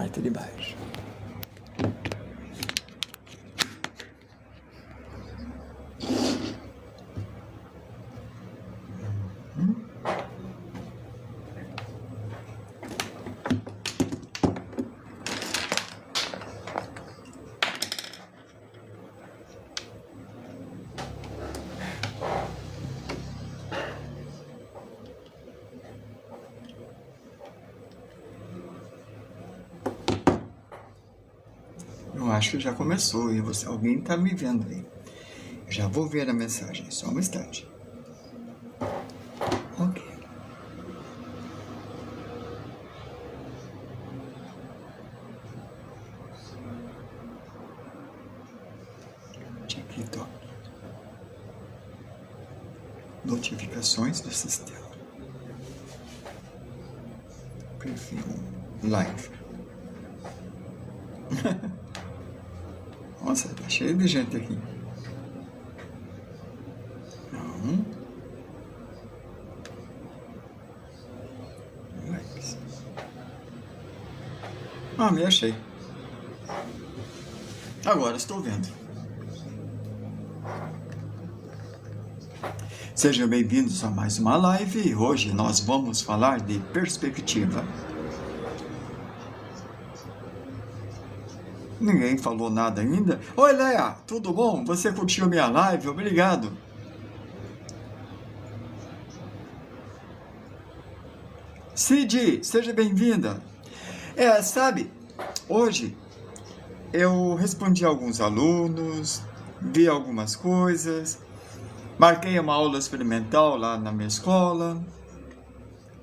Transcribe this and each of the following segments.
parte de baixo. Eu acho que já começou e alguém está me vendo aí. Já vou ver a mensagem, só um instante. Ok. TikTok. Notificações do sistema. Perfil. Live. Nossa, tá cheio de gente aqui. Não. Likes. Ah, me achei. Agora estou vendo. Sejam bem-vindos a mais uma live e hoje nós vamos falar de perspectiva. Ninguém falou nada ainda. Oi, Leia, tudo bom? Você curtiu minha live? Obrigado. Cid, seja bem-vinda. Sabe, hoje eu respondi a alguns alunos, vi algumas coisas, marquei uma aula experimental lá na minha escola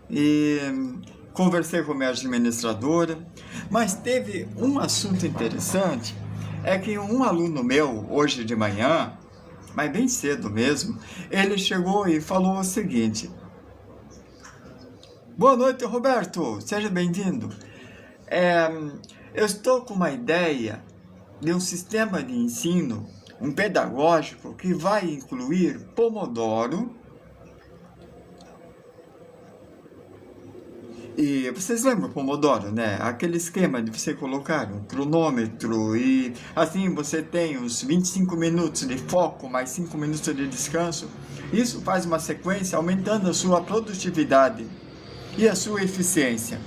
e conversei com a minha administradora, mas teve um assunto interessante, é que um aluno meu, hoje de manhã, mas bem cedo mesmo, ele chegou e falou o seguinte: boa noite, Roberto, seja bem-vindo. Eu estou com uma ideia de um sistema de ensino, um pedagógico, que vai incluir Pomodoro. E vocês lembram Pomodoro, né? Aquele esquema de você colocar um cronômetro e assim você tem os 25 minutos de foco, mais 5 minutos de descanso. Isso faz uma sequência aumentando a sua produtividade e a sua eficiência.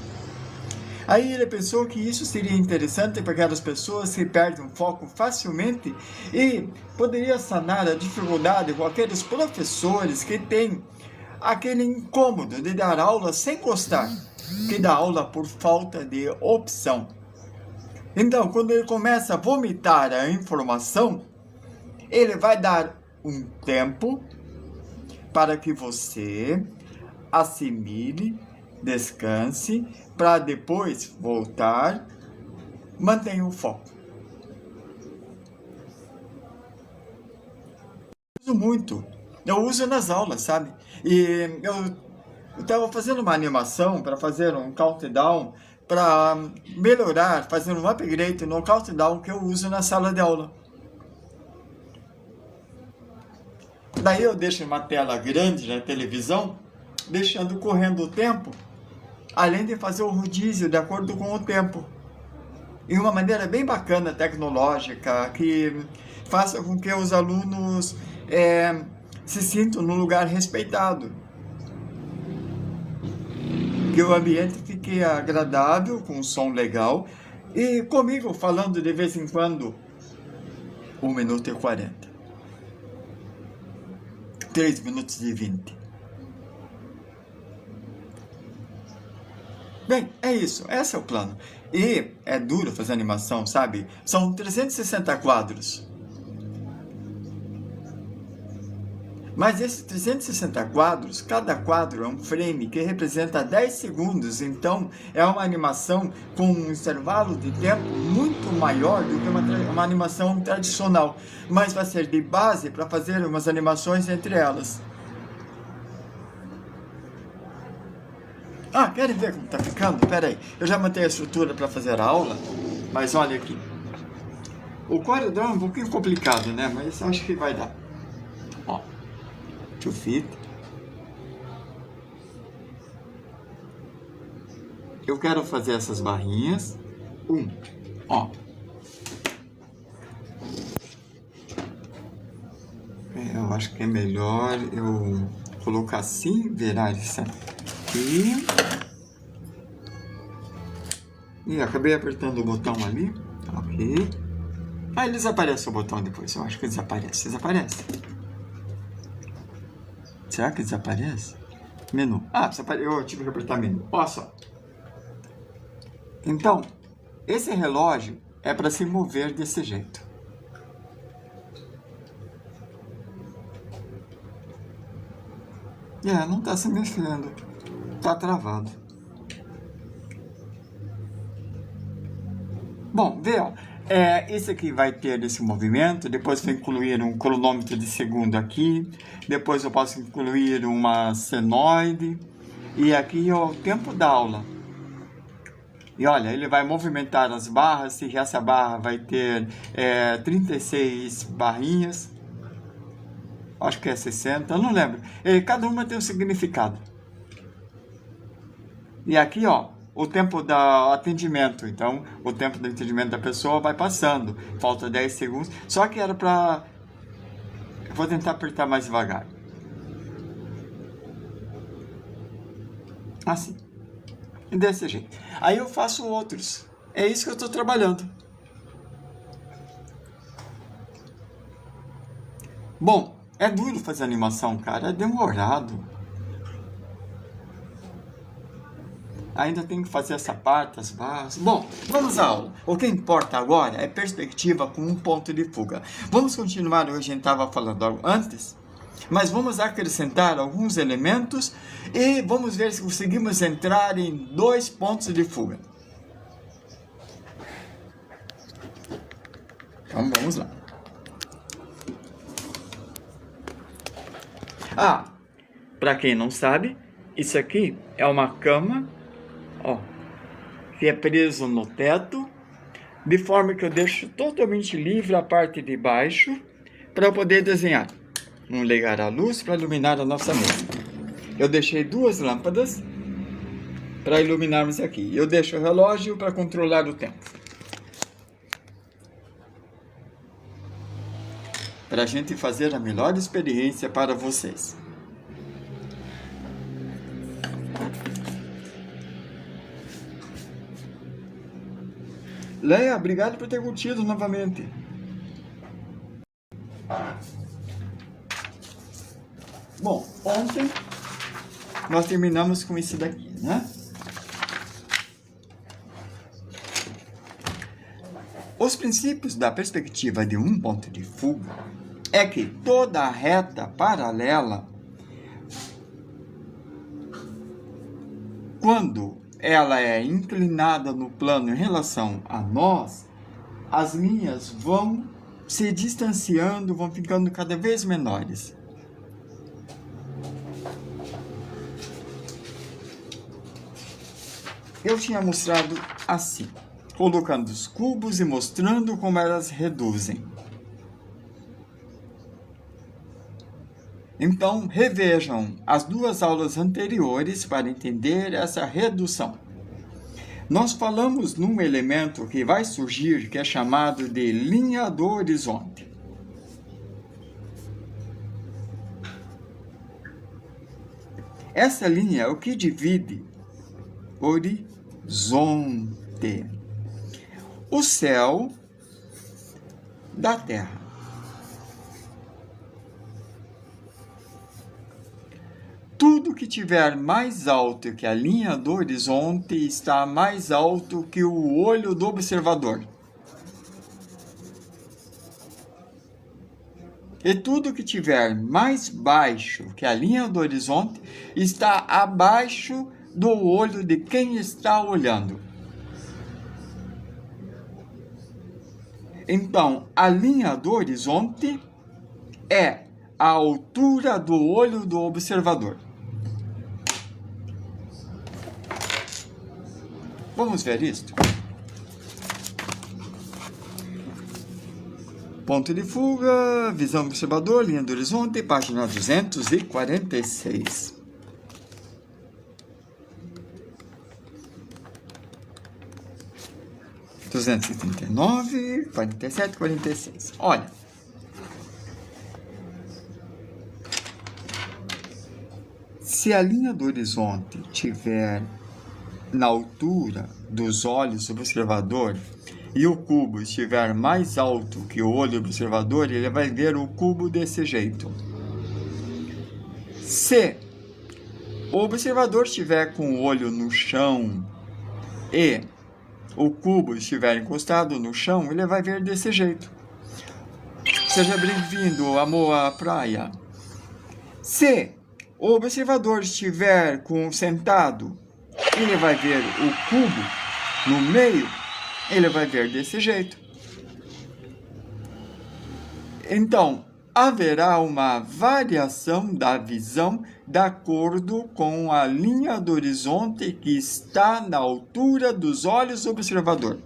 Aí ele pensou que isso seria interessante para aquelas pessoas que perdem o foco facilmente e poderia sanar a dificuldade com aqueles professores que têm aquele incômodo de dar aula sem gostar, que dá aula por falta de opção. Então, quando ele começa a vomitar a informação, ele vai dar um tempo para que você assimile, descanse, para depois voltar, mantenha o foco. Eu uso muito, eu uso nas aulas, sabe? E eu estava fazendo uma animação para fazer um countdown, para melhorar, fazendo um upgrade no countdown que eu uso na sala de aula. Daí eu deixo uma tela grande na televisão, deixando correndo o tempo, além de fazer o rodízio de acordo com o tempo. E uma maneira bem bacana, tecnológica, que faça com que os alunos se sintam num lugar respeitado. Que o ambiente fique agradável, com um som legal, e comigo falando de vez em quando 1 minuto e 40. 3 minutos e 20. Bem, é isso, esse é o plano. E é duro fazer animação, sabe? São 360 quadros. Mas esses 360 quadros, cada quadro é um frame que representa 10 segundos, então é uma animação com um intervalo de tempo muito maior do que uma animação tradicional, mas vai ser de base para fazer umas animações entre elas. Ah, querem ver como está ficando? Pera aí, eu já mantenho a estrutura para fazer a aula, mas olha aqui. O corredor é um pouquinho complicado, né? Mas acho que vai dar. Ó. To fit. Eu quero fazer essas barrinhas Ó. Eu acho que é melhor eu colocar assim, virar isso aqui. E acabei apertando o botão ali. Ok. Ah, ele desaparece o botão depois. Eu acho que desaparece. Desaparece. Será que desaparece? Menu. Ah, desaparece. Eu tive que apertar menu. Olha só. Então, esse relógio é para se mover desse jeito. Não está se mexendo. Está travado. Bom, vê, ó. Esse aqui vai ter esse movimento, depois vou incluir um cronômetro de segundo aqui, depois eu posso incluir uma senoide, e aqui ó, o tempo da aula. E olha, ele vai movimentar as barras, se essa barra vai ter 36 barrinhas, acho que é 60, eu não lembro. Cada uma tem um significado. E aqui, ó, o tempo do atendimento. Então, o tempo do atendimento da pessoa vai passando. Falta 10 segundos. Só que era para... Eu vou tentar apertar mais devagar. Assim. Desse jeito. Aí eu faço outros. É isso que eu estou trabalhando. Bom, é duro fazer animação, cara. É demorado. Ainda tem que fazer essa parte, as barras. Bom, vamos à aula. O que importa agora é perspectiva com um ponto de fuga. Vamos continuar o que a gente estava falando antes, mas vamos acrescentar alguns elementos e vamos ver se conseguimos entrar em 2 pontos de fuga. Então, vamos lá. Para quem não sabe, isso aqui é uma cama, ó, que é preso no teto, de forma que eu deixo totalmente livre a parte de baixo para eu poder desenhar. Vamos ligar a luz para iluminar a nossa mesa. Eu deixei 2 lâmpadas para iluminarmos aqui. Eu deixo o relógio para controlar o tempo. Para a gente fazer a melhor experiência para vocês. Leia, obrigado por ter curtido novamente. Bom, ontem nós terminamos com isso daqui, né? Os princípios da perspectiva de um ponto de fuga é que toda reta paralela, quando ela é inclinada no plano em relação a nós, as linhas vão se distanciando, vão ficando cada vez menores. Eu tinha mostrado assim, colocando os cubos e mostrando como elas reduzem. Então, revejam as 2 aulas anteriores para entender essa redução. Nós falamos num elemento que vai surgir, que é chamado de linha do horizonte. Essa linha é o que divide horizonte, o céu da terra. Tudo que tiver mais alto que a linha do horizonte está mais alto que o olho do observador. E tudo que tiver mais baixo que a linha do horizonte está abaixo do olho de quem está olhando. Então, a linha do horizonte é a altura do olho do observador. Vamos ver isto? Ponto de fuga, visão do observador, linha do horizonte, página 246. 239, 47, 46. Olha. Se a linha do horizonte estiver na altura dos olhos do observador e o cubo estiver mais alto que o olho do observador, ele vai ver o cubo desse jeito. Se o observador estiver com o olho no chão e o cubo estiver encostado no chão, ele vai ver desse jeito. Seja bem-vindo, amor à praia. Se o observador estiver sentado, ele vai ver o cubo no meio, ele vai ver desse jeito. Então, haverá uma variação da visão de acordo com a linha do horizonte que está na altura dos olhos do observador.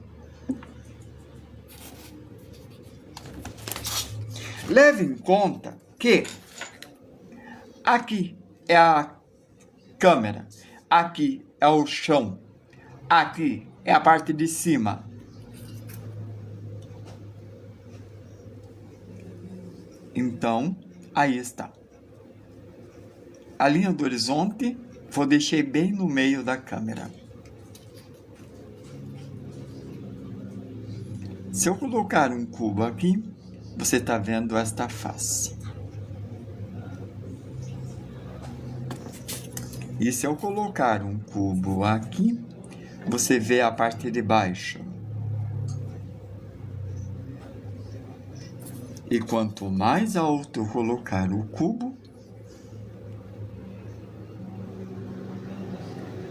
Leve em conta que aqui é a câmera, aqui é o chão, aqui é a parte de cima. Então, aí está. A linha do horizonte, vou deixar bem no meio da câmera. Se eu colocar um cubo aqui, você está vendo esta face. E se eu colocar um cubo aqui, você vê a parte de baixo. E quanto mais alto eu colocar o cubo,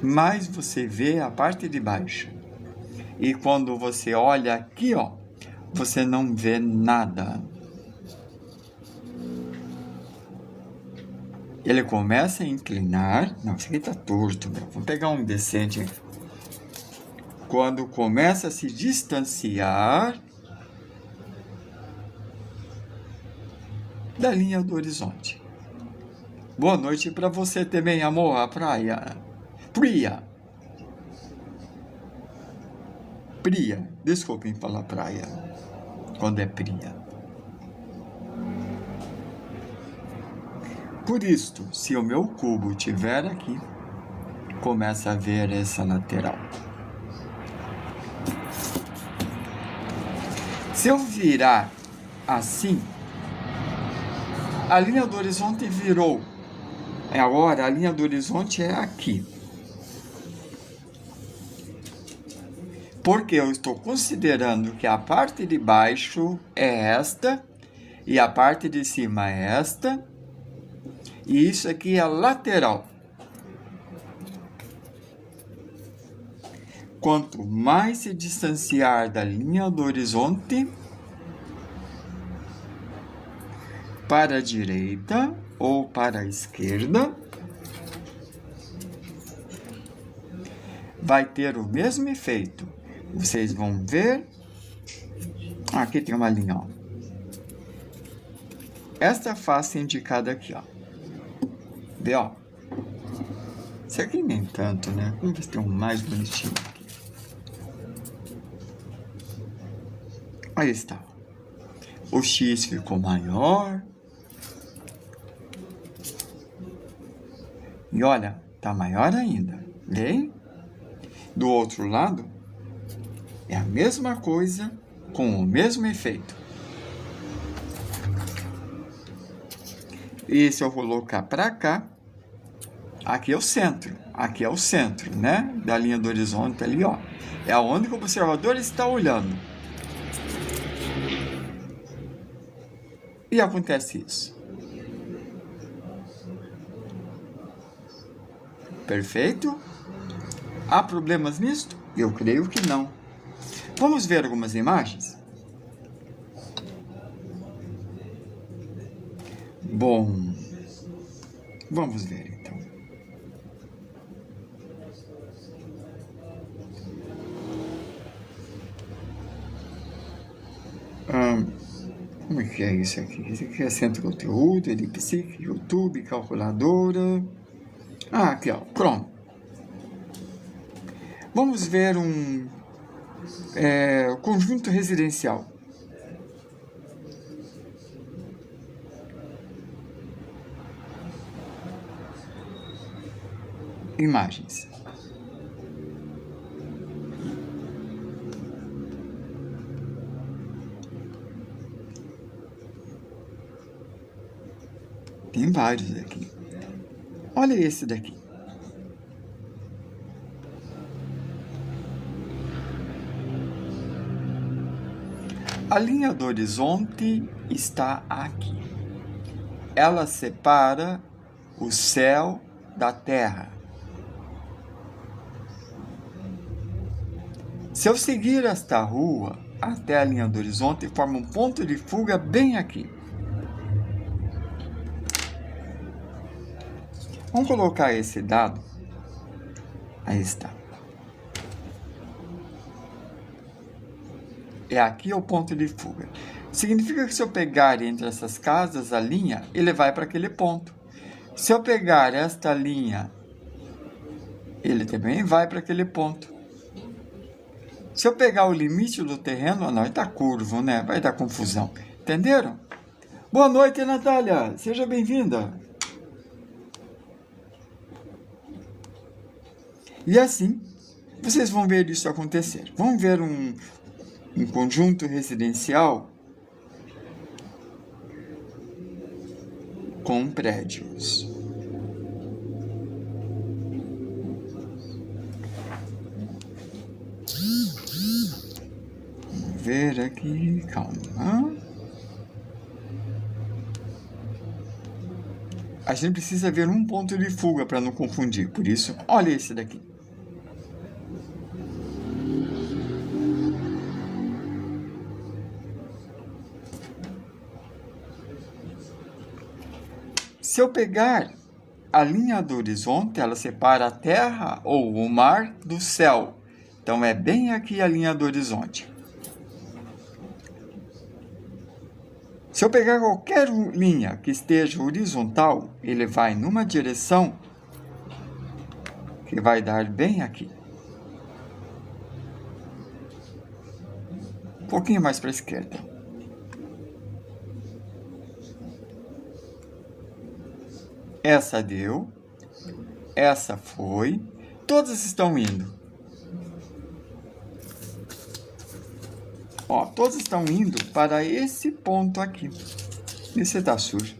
mais você vê a parte de baixo. E quando você olha aqui, ó, você não vê nada. Ele começa a inclinar. Não, isso aqui tá torto, meu. Vamos pegar um decente. Quando começa a se distanciar da linha do horizonte. Boa noite para você também, amor, à praia. Priya. Desculpem falar praia, quando é Priya. Por isto, se o meu cubo estiver aqui, começa a ver essa lateral. Se eu virar assim, a linha do horizonte virou. Agora, a linha do horizonte é aqui. Porque eu estou considerando que a parte de baixo é esta, e a parte de cima é esta, e isso aqui é lateral. Quanto mais se distanciar da linha do horizonte, para a direita ou para a esquerda, vai ter o mesmo efeito. Vocês vão ver. Aqui tem uma linha, ó. Esta face indicada aqui, ó. Vê, ó. Esse aqui nem tanto, né? Vamos ver se tem um mais bonitinho aqui. Aí está. O X ficou maior. E olha, tá maior ainda. Vê? Do outro lado, é a mesma coisa, com o mesmo efeito. E se eu colocar para cá, aqui é o centro. Aqui é o centro, né? Da linha do horizonte ali, ó. É onde o observador está olhando. E acontece isso. Perfeito? Há problemas nisto? Eu creio que não. Vamos ver algumas imagens? Bom, vamos ver então. Como é que é isso aqui? Isso aqui é centro de conteúdo, Elipsic, YouTube, calculadora. Aqui, ó, Chrome. Vamos ver conjunto residencial. Imagens. Tem vários aqui. Olha esse daqui. A linha do horizonte está aqui. Ela separa o céu da terra. Se eu seguir esta rua até a linha do horizonte, forma um ponto de fuga bem aqui. Vamos colocar esse dado. Aí está. É aqui o ponto de fuga. Significa que se eu pegar entre essas casas a linha, ele vai para aquele ponto. Se eu pegar esta linha, ele também vai para aquele ponto. Se eu pegar o limite do terreno, não, está curvo, né? Vai dar confusão. Entenderam? Boa noite, Natália. Seja bem-vinda. E assim, vocês vão ver isso acontecer. Vamos ver um conjunto residencial com prédios. Vamos ver aqui, calma. A gente precisa ver um ponto de fuga para não confundir, por isso, olha esse daqui. Se eu pegar a linha do horizonte, ela separa a terra ou o mar do céu. Então, é bem aqui a linha do horizonte. Se eu pegar qualquer linha que esteja horizontal, ele vai numa direção que vai dar bem aqui. Um pouquinho mais para a esquerda. Essa deu, essa foi, todas estão indo. Ó, todas estão indo para esse ponto aqui. Esse está sujo.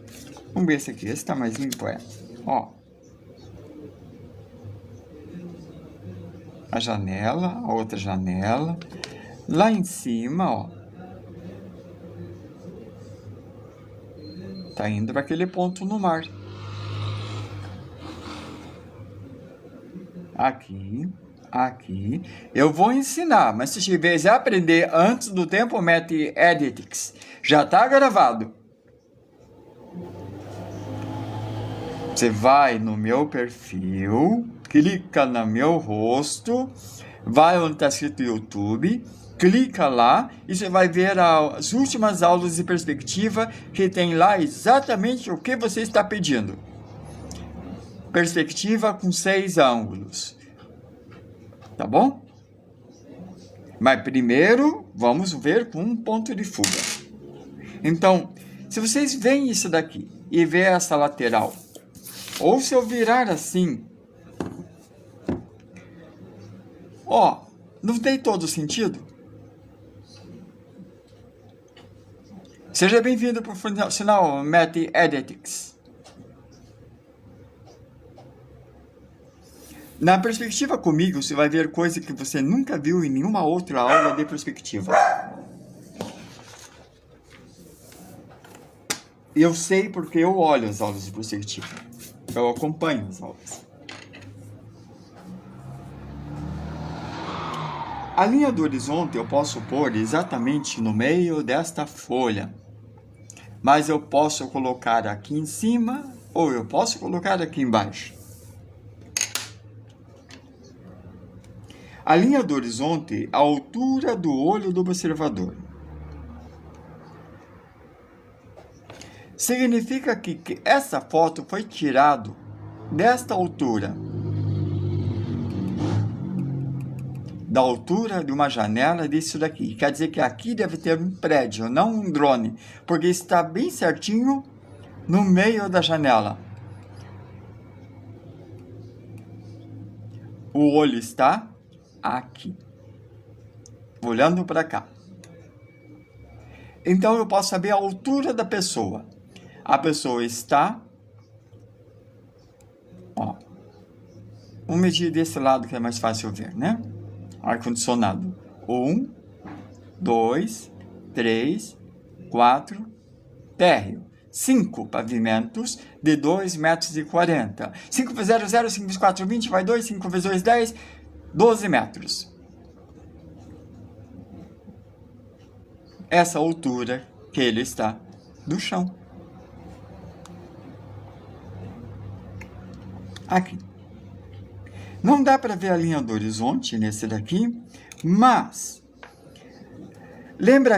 Vamos ver esse aqui, esse está mais limpo, Ó. A janela, a outra janela. Lá em cima, ó. Tá indo para aquele ponto no mar. Aqui, aqui. Eu vou ensinar, mas se tiver aprender antes do tempo, mete Editics. Já está gravado. Você vai no meu perfil, clica no meu rosto, vai onde está escrito YouTube, clica lá e você vai ver as últimas aulas de perspectiva que tem lá exatamente o que você está pedindo. Perspectiva com 6 ângulos. Tá bom? Mas primeiro, vamos ver com um ponto de fuga. Então, se vocês veem isso daqui e ver essa lateral, ou se eu virar assim, ó, não tem todo sentido? Seja bem-vindo para o sinal Math Editics. Na perspectiva comigo, você vai ver coisa que você nunca viu em nenhuma outra aula de perspectiva. E eu sei porque eu olho as aulas de perspectiva. Eu acompanho as aulas. A linha do horizonte eu posso pôr exatamente no meio desta folha. Mas eu posso colocar aqui em cima ou eu posso colocar aqui embaixo. A linha do horizonte, a altura do olho do observador. Significa que essa foto foi tirada desta altura. da altura de uma janela disso daqui. Quer dizer que aqui deve ter um prédio, não um drone, porque está bem certinho no meio da janela. O olho está aqui, olhando para cá. Então eu posso saber a altura da pessoa. A pessoa está... Ó, vamos medir desse lado que é mais fácil ver, né? Ar-condicionado. 1, 2, 3, 4, térreo. 5 pavimentos de 2,40 metros. 5 vezes 0, 0, 5 vezes 4, 20, vai 2, 5 vezes 2, 10, 12 metros. Essa altura que ele está do chão. Aqui. Não dá para ver a linha do horizonte nesse daqui, mas... Lembra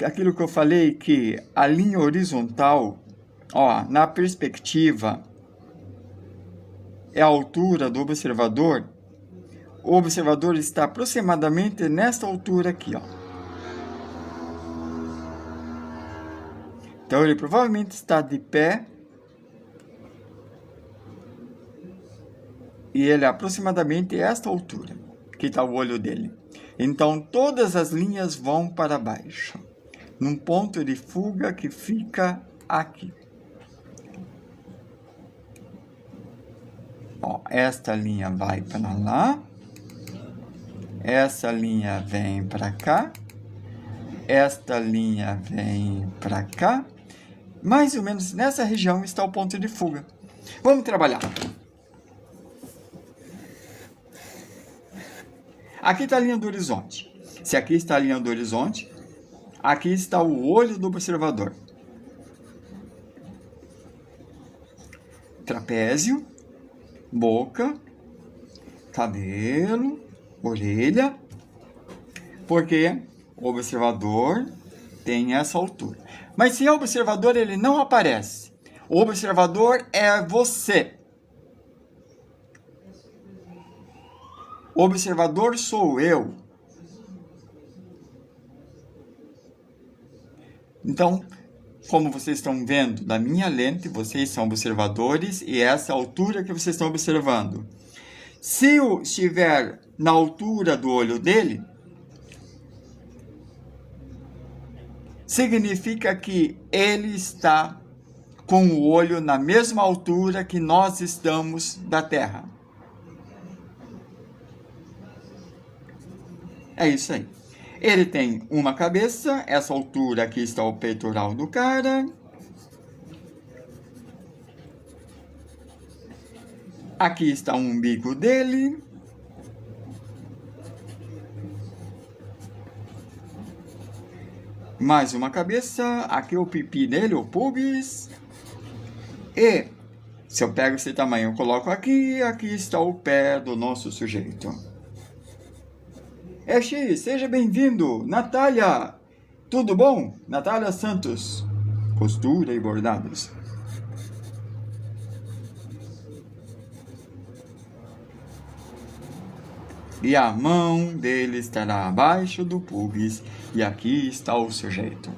aquilo que eu falei, que a linha horizontal, ó, na perspectiva, é a altura do observador? O observador está aproximadamente nesta altura aqui, ó. Então, ele provavelmente está de pé. E ele é aproximadamente esta altura, que está o olho dele. Então, todas as linhas vão para baixo, num ponto de fuga que fica aqui. Ó, esta linha vai para lá, essa linha vem para cá, esta linha vem para cá. Mais ou menos nessa região está o ponto de fuga. Vamos trabalhar. Aqui está a linha do horizonte. Se aqui está a linha do horizonte, aqui está o olho do observador. Trapézio, boca, cabelo, orelha. Porque o observador tem essa altura. Mas se é o observador, ele não aparece. O observador é você. O observador sou eu. Então, como vocês estão vendo da minha lente, vocês são observadores e essa é a altura que vocês estão observando. Se eu estiver na altura do olho dele, significa que ele está com o olho na mesma altura que nós estamos da Terra. É isso aí. Ele tem uma cabeça, essa altura aqui está o peitoral do cara. Aqui está o umbigo dele. Mais uma cabeça, aqui o pipi dele, o pubis. E, se eu pego esse tamanho, eu coloco aqui, aqui está o pé do nosso sujeito. Seja bem-vindo, Natália. Tudo bom? Natália Santos, costura e bordados. E a mão dele estará abaixo do pubis, e aqui está o sujeito.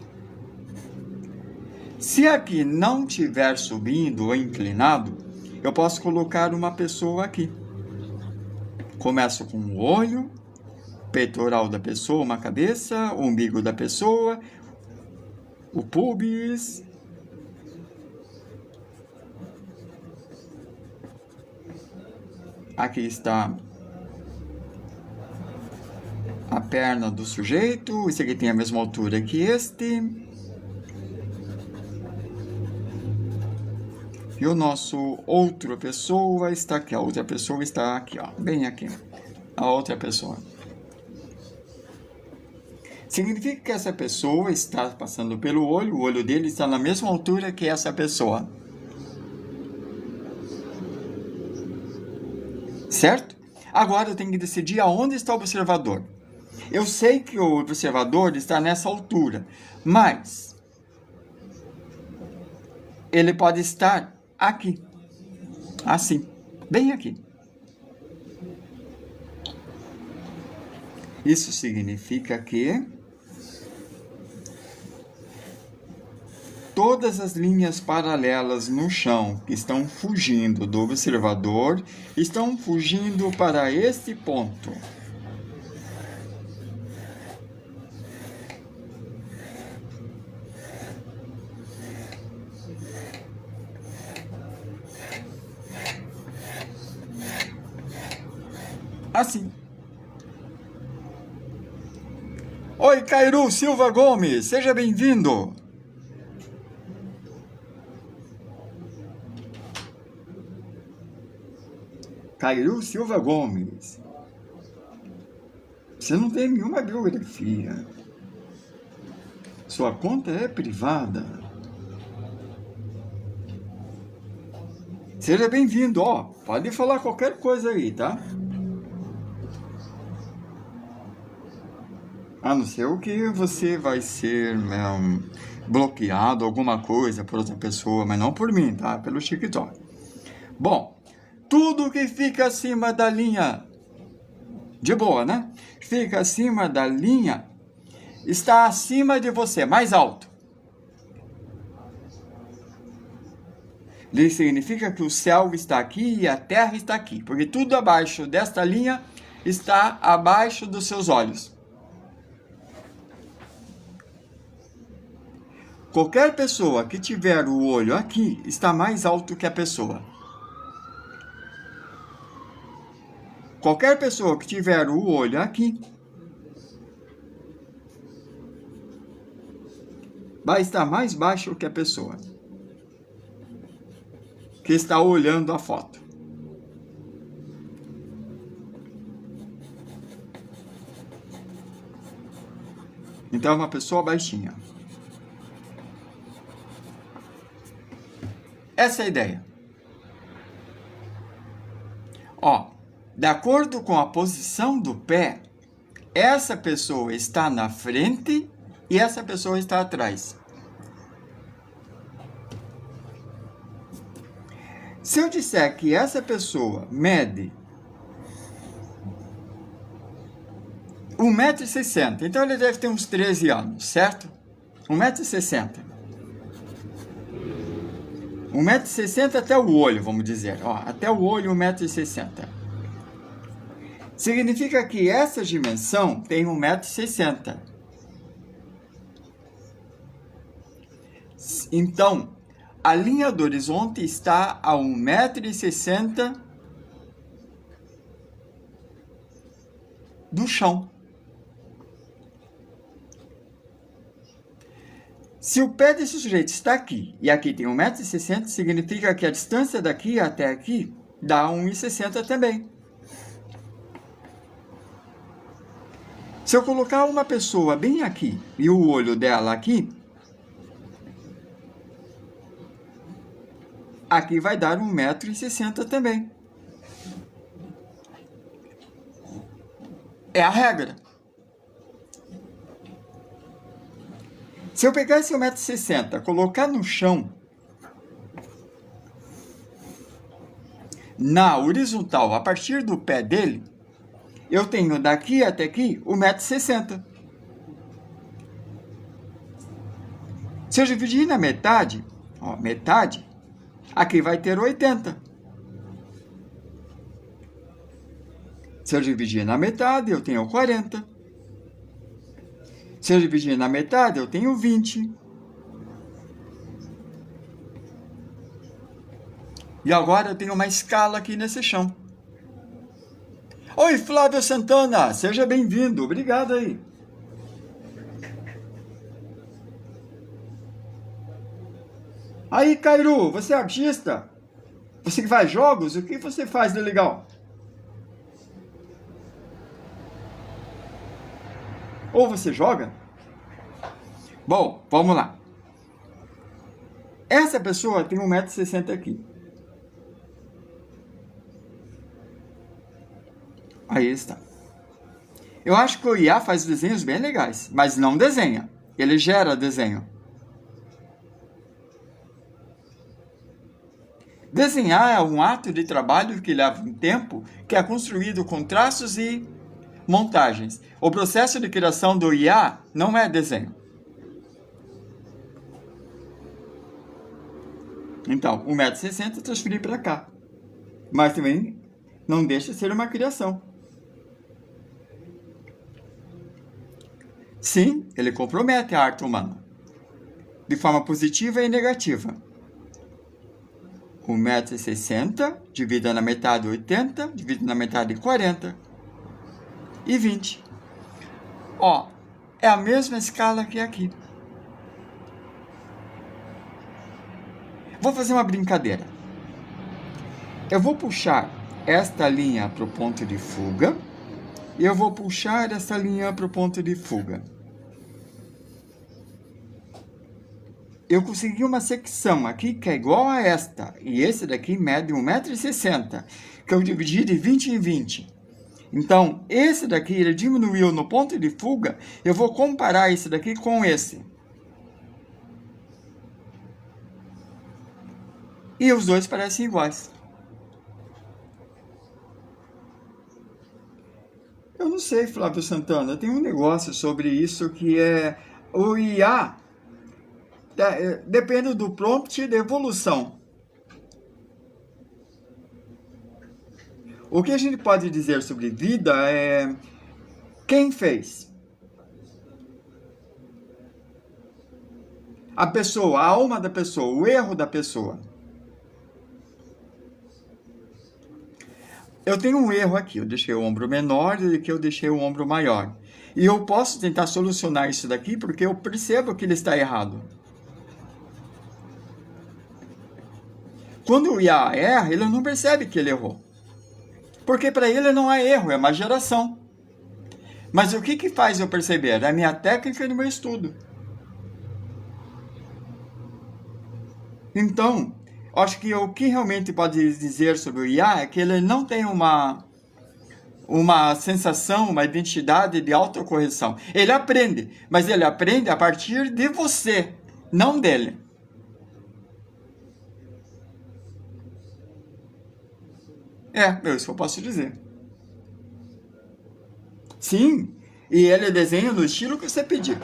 Se aqui não tiver subindo ou inclinado, eu posso colocar uma pessoa aqui. Começo com o olho, peitoral da pessoa, uma cabeça, o umbigo da pessoa, o pubis. Aqui está a perna do sujeito, esse aqui tem a mesma altura que este. E o nosso outra pessoa está aqui, a outra pessoa está aqui, ó, bem aqui, a outra pessoa. Significa que essa pessoa está passando pelo olho, o olho dele está na mesma altura que essa pessoa. Certo? Agora eu tenho que decidir aonde está o observador. Eu sei que o observador está nessa altura, mas ele pode estar aqui, assim, bem aqui. Isso significa que todas as linhas paralelas no chão que estão fugindo do observador estão fugindo para este ponto. Assim. Oi, Cairu Silva Gomes, seja bem-vindo. Cairu Silva Gomes, você não tem nenhuma biografia. Sua conta é privada. Seja bem-vindo, ó. Pode falar qualquer coisa aí, tá? A não ser o que você vai ser bloqueado, alguma coisa por outra pessoa, mas não por mim, tá? Pelo TikTok. Bom, tudo que fica acima da linha, de boa, né? Fica acima da linha, está acima de você, mais alto. Isso significa que o céu está aqui e a terra está aqui, porque tudo abaixo desta linha está abaixo dos seus olhos. Qualquer pessoa que tiver o olho aqui está mais alto que a pessoa. Qualquer pessoa que tiver o olho aqui vai estar mais baixo que a pessoa que está olhando a foto. Então é uma pessoa baixinha. Essa é a ideia. Ó, de acordo com a posição do pé, essa pessoa está na frente e essa pessoa está atrás. Se eu disser que essa pessoa mede 1,60 m, então ele deve ter uns 13 anos, certo? 1,60 m. 1,60 m até o olho, vamos dizer. Ó, até o olho, 1,60 m. Significa que essa dimensão tem 1,60 m. Então, a linha do horizonte está a 1,60 m do chão. Se o pé desse sujeito está aqui e aqui tem 1,60 m, significa que a distância daqui até aqui dá 1,60 m também. Se eu colocar uma pessoa bem aqui e o olho dela aqui, aqui vai dar 1,60 m também. É a regra. Se eu pegar esse 1,60 m, colocar no chão, na horizontal, a partir do pé dele, eu tenho daqui até aqui 1,60 m. Se eu dividir na metade, ó, metade, aqui vai ter 80. Se eu dividir na metade, eu tenho 40. Se eu dividir na metade, eu tenho 20. E agora eu tenho uma escala aqui nesse chão. Oi, Flávio Santana, seja bem-vindo. Obrigado aí. Aí, Cairu, você é artista? Você que faz jogos? O que você faz de legal? Ou você joga? Bom, vamos lá. Essa pessoa tem 1,60 m aqui. Aí está. Eu acho que o IA faz desenhos bem legais, mas não desenha. Ele gera desenho. Desenhar é um ato de trabalho que leva um tempo, que é construído com traços e montagens. O processo de criação do IA não é desenho. Então, 1,60 m transferir para cá. Mas também não deixa de ser uma criação. Sim, ele compromete a arte humana, de forma positiva e negativa. 1,60 m, dividido na metade 80, dividido na metade 40 e 20. Ó, é a mesma escala que aqui. Vou fazer uma brincadeira. Eu vou puxar esta linha para o ponto de fuga e eu vou puxar essa linha para o ponto de fuga. Eu consegui uma secção aqui que é igual a esta, e esse daqui mede 1,60 m, que eu dividi de 20 em 20. Então, esse daqui ele diminuiu no ponto de fuga, eu vou comparar esse daqui com esse. E os dois parecem iguais. Eu não sei, Flávio Santana, tem um negócio sobre isso que é o IA... depende do prompt da evolução. O que a gente pode dizer sobre vida é quem fez. A pessoa, a alma da pessoa, o erro da pessoa. Eu tenho um erro aqui, eu deixei o ombro menor e aqui eu deixei o ombro maior. E eu posso tentar solucionar isso daqui porque eu percebo que ele está errado. Quando o IA erra, ele não percebe que ele errou. Porque para ele não é erro, é uma geração. Mas o que faz eu perceber? É a minha técnica e o meu estudo. Então, acho que o que realmente pode dizer sobre o IA é que ele não tem uma sensação, uma identidade de autocorreção. Ele aprende, mas ele aprende a partir de você, não dele. É isso que eu posso dizer. Sim, e ele desenha no estilo que você pedir.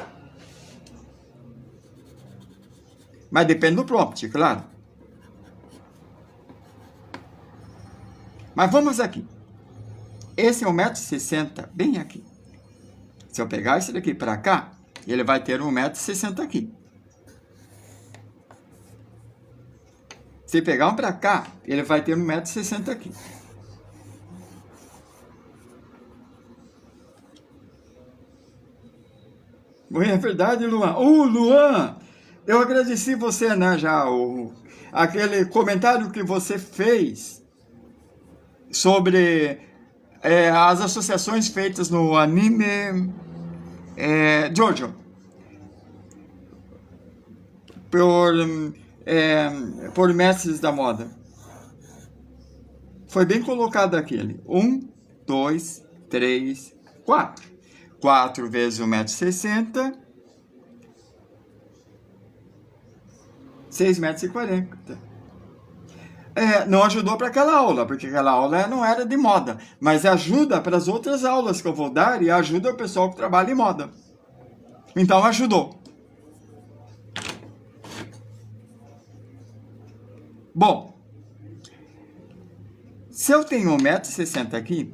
Mas depende do prompt, claro. Mas vamos aqui. Esse é 1,60 m, bem aqui. Se eu pegar esse daqui para cá, ele vai ter 1,60 m aqui. Se pegar um para cá, ele vai ter 1,60 m aqui. É verdade, Luan. Luan, eu agradeci você, né, já, aquele comentário que você fez sobre as associações feitas no anime Jojo. Por mestres da moda. Foi bem colocado aquele. 1, 2, 3, 4. 4 vezes 1,60 m, 6,40 m. Não ajudou para aquela aula, porque aquela aula não era de moda, mas ajuda para as outras aulas que eu vou dar e ajuda o pessoal que trabalha em moda. Então ajudou. Bom, se eu tenho 1,60 m aqui,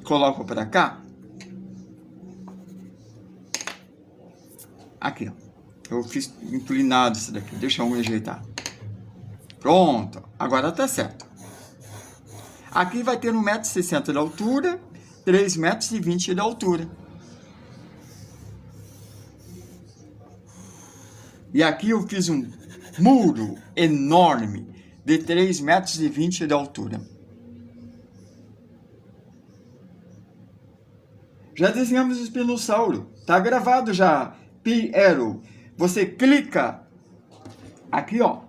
coloco para cá. Aqui, ó. Eu fiz inclinado isso daqui. Deixa eu ajeitar. Pronto. Agora tá certo. Aqui vai ter 1,60 m de altura, 3,20 m de altura. E aqui eu fiz um muro enorme de 3,20 m de altura. Já desenhamos o espinossauro. Tá gravado já. P-Arrow. Você clica aqui, ó.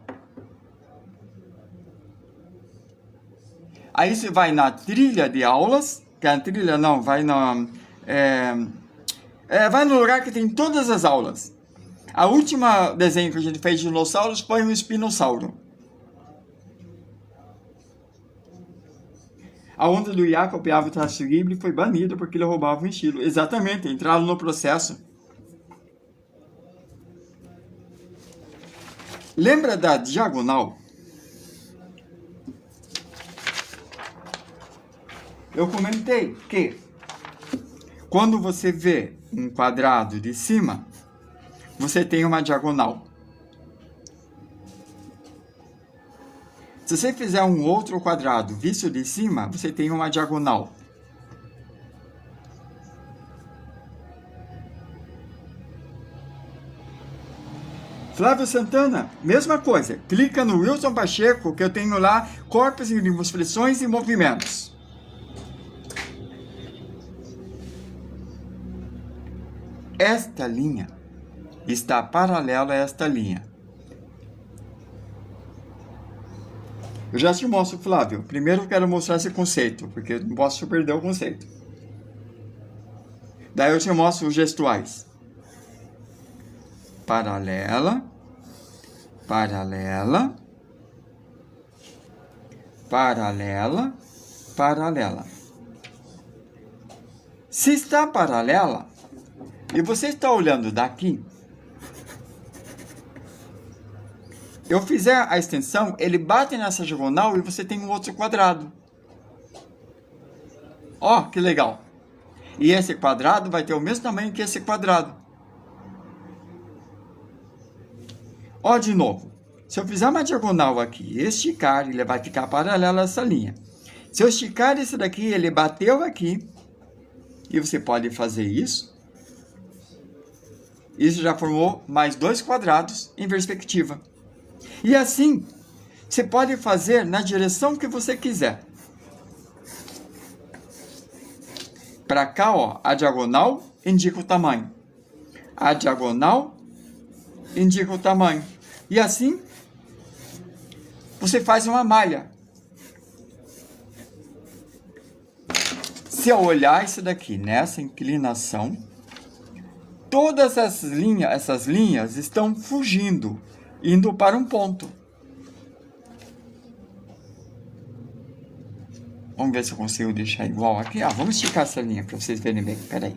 Aí você vai na trilha de aulas, que a trilha não, vai na... vai no lugar que tem todas as aulas. A última desenho que a gente fez de dinossauros foi um espinossauro. A onda do Jacob Avtassribli foi banida porque ele roubava o estilo. Exatamente, entraram no processo. Lembra da diagonal? Eu comentei que quando você vê um quadrado de cima, você tem uma diagonal. Se você fizer um outro quadrado visto de cima, você tem uma diagonal. Flávio Santana, mesma coisa. Clica no Wilson Pacheco, que eu tenho lá corpos e expressões e movimentos. Esta linha está paralela a esta linha. Eu já te mostro, Flávio. Primeiro eu quero mostrar esse conceito, porque eu não posso perder o conceito. Daí eu te mostro os gestuais. Paralela, paralela, paralela, paralela. Se está paralela, e você está olhando daqui, eu fizer a extensão, ele bate nessa diagonal e você tem um outro quadrado. Ó, que legal. E esse quadrado vai ter o mesmo tamanho que esse quadrado. Ó, de novo. Se eu fizer uma diagonal aqui e esticar, ele vai ficar paralelo a essa linha. Se eu esticar esse daqui, ele bateu aqui. E você pode fazer isso. Isso já formou mais dois quadrados em perspectiva. E assim, você pode fazer na direção que você quiser. Para cá, ó, a diagonal indica o tamanho. A diagonal indica o tamanho. E assim, você faz uma malha. Se eu olhar isso daqui nessa inclinação, todas essas linhas estão fugindo, indo para um ponto. Vamos ver se eu consigo deixar igual aqui. Ah, vamos esticar essa linha para vocês verem bem. Espera aí.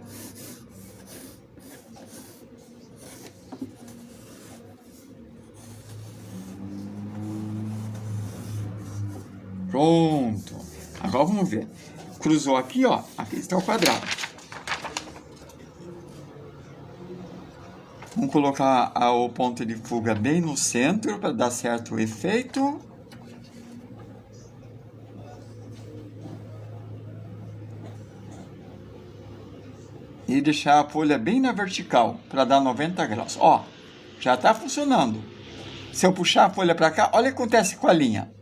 Pronto. Agora vamos ver. Cruzou aqui, ó. Aqui está o quadrado. Vamos colocar o ponto de fuga bem no centro para dar certo o efeito. E deixar a folha bem na vertical para dar 90 graus. Ó, já está funcionando. Se eu puxar a folha para cá, olha o que acontece com a linha.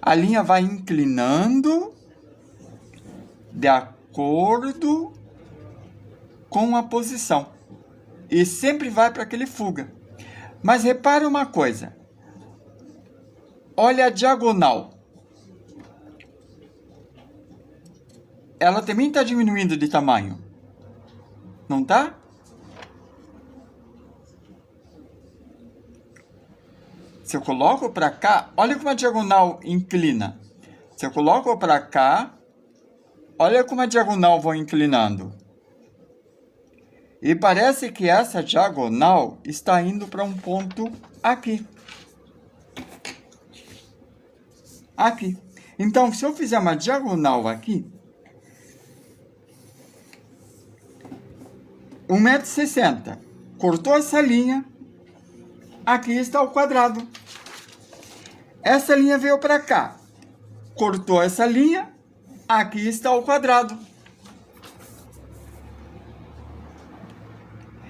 A linha vai inclinando de acordo com a posição. E sempre vai para aquele fuga. Mas repare uma coisa. Olha a diagonal. Ela também está diminuindo de tamanho. Não tá? Se eu coloco para cá, olha como a diagonal inclina. Se eu coloco para cá, olha como a diagonal vai inclinando. E parece que essa diagonal está indo para um ponto aqui. Aqui. Então, se eu fizer uma diagonal aqui, 1,60 m. Cortou essa linha, aqui está o quadrado. Essa linha veio para cá. Cortou essa linha, aqui está o quadrado.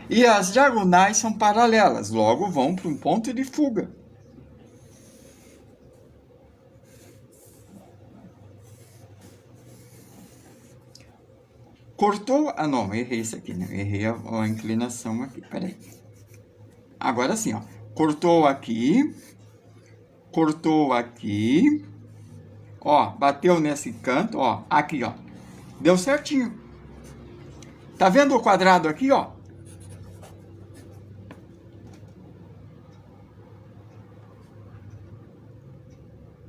E as diagonais são paralelas, logo vão para um ponto de fuga. Cortou... Ah, não, errei isso aqui, né? Errei a inclinação aqui, peraí. Agora sim, ó. Cortou aqui. Cortou aqui. Ó, bateu nesse canto, ó. Aqui, ó. Deu certinho. Tá vendo o quadrado aqui, ó?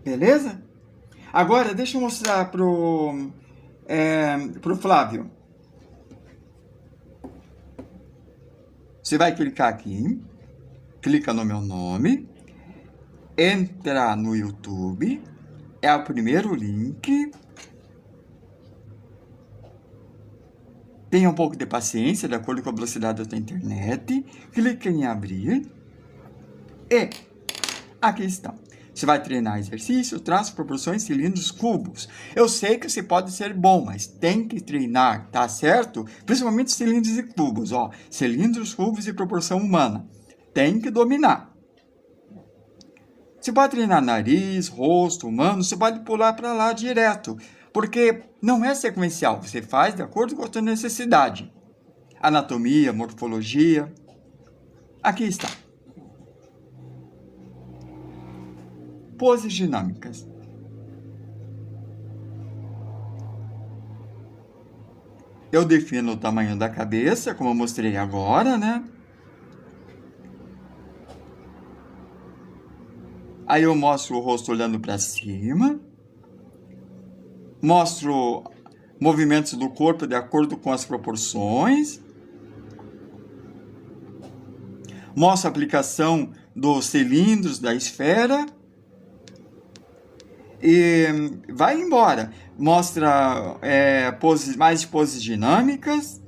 Beleza? Agora, deixa eu mostrar pro Flávio. Você vai clicar aqui, clica no meu nome, entra no YouTube, é o primeiro link. Tenha um pouco de paciência, de acordo com a velocidade da sua internet. Clique em abrir. E aqui estão. Você vai treinar exercício, traços, proporções, cilindros, cubos. Eu sei que você pode ser bom, mas tem que treinar, tá certo? Principalmente cilindros e cubos, ó. Cilindros, cubos e proporção humana. Tem que dominar. Você pode treinar nariz, rosto, humano, você pode pular para lá direto. Porque não é sequencial, você faz de acordo com a sua necessidade. Anatomia, morfologia. Aqui está. Poses dinâmicas. Eu defino o tamanho da cabeça, como eu mostrei agora, né? Aí eu mostro o rosto olhando para cima. Mostro movimentos do corpo de acordo com as proporções. Mostro a aplicação dos cilindros da esfera. E vai embora. Mostra mais poses dinâmicas,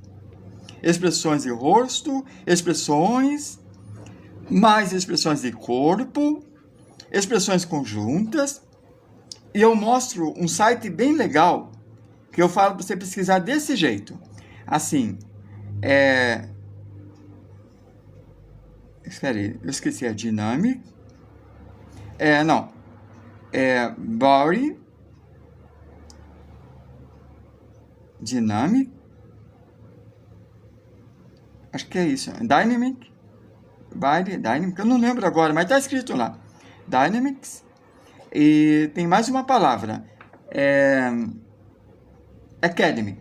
expressões de rosto, expressões, mais expressões de corpo, expressões conjuntas. E eu mostro um site bem legal, que eu falo para você pesquisar desse jeito. Assim, espera aí, eu esqueci a Dynamic. Body. Dynamic. Acho que é isso. Dynamic. Body, Dynamic. Eu não lembro agora, mas está escrito lá. Dynamics. E tem mais uma palavra. Academy.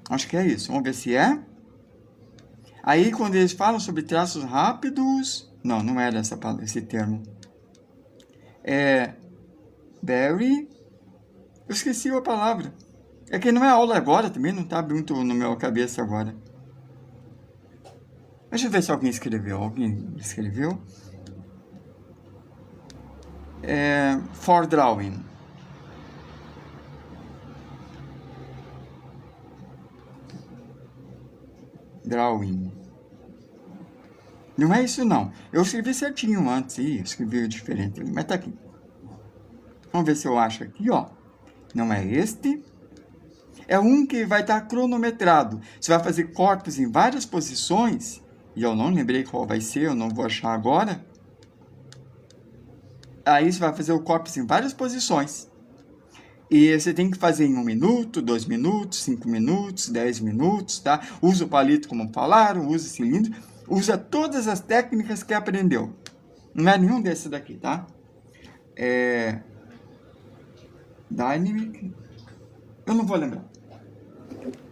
Acho que é isso. Vamos ver se é. Aí, quando eles falam sobre traços rápidos... Não era esse termo. Barry... Eu esqueci a palavra. É que não é aula agora também, não está muito na minha cabeça agora. Deixa eu ver se alguém escreveu. Alguém escreveu? For drawing. Drawing. Não é isso não. Eu escrevi certinho antes. Escrevi diferente. Mas tá aqui. Vamos ver se eu acho aqui, ó. Não é este. É um que vai estar cronometrado. Você vai fazer corpos em várias posições. E eu não lembrei qual vai ser, eu não vou achar agora. Aí você vai fazer o corpus em várias posições. E você tem que fazer em 1 minuto, 2 minutos, 5 minutos, 10 minutos, tá? Usa o palito como falaram, usa o cilindro. Usa todas as técnicas que aprendeu. Não é nenhum desses daqui, tá? Dynamic. Eu não vou lembrar.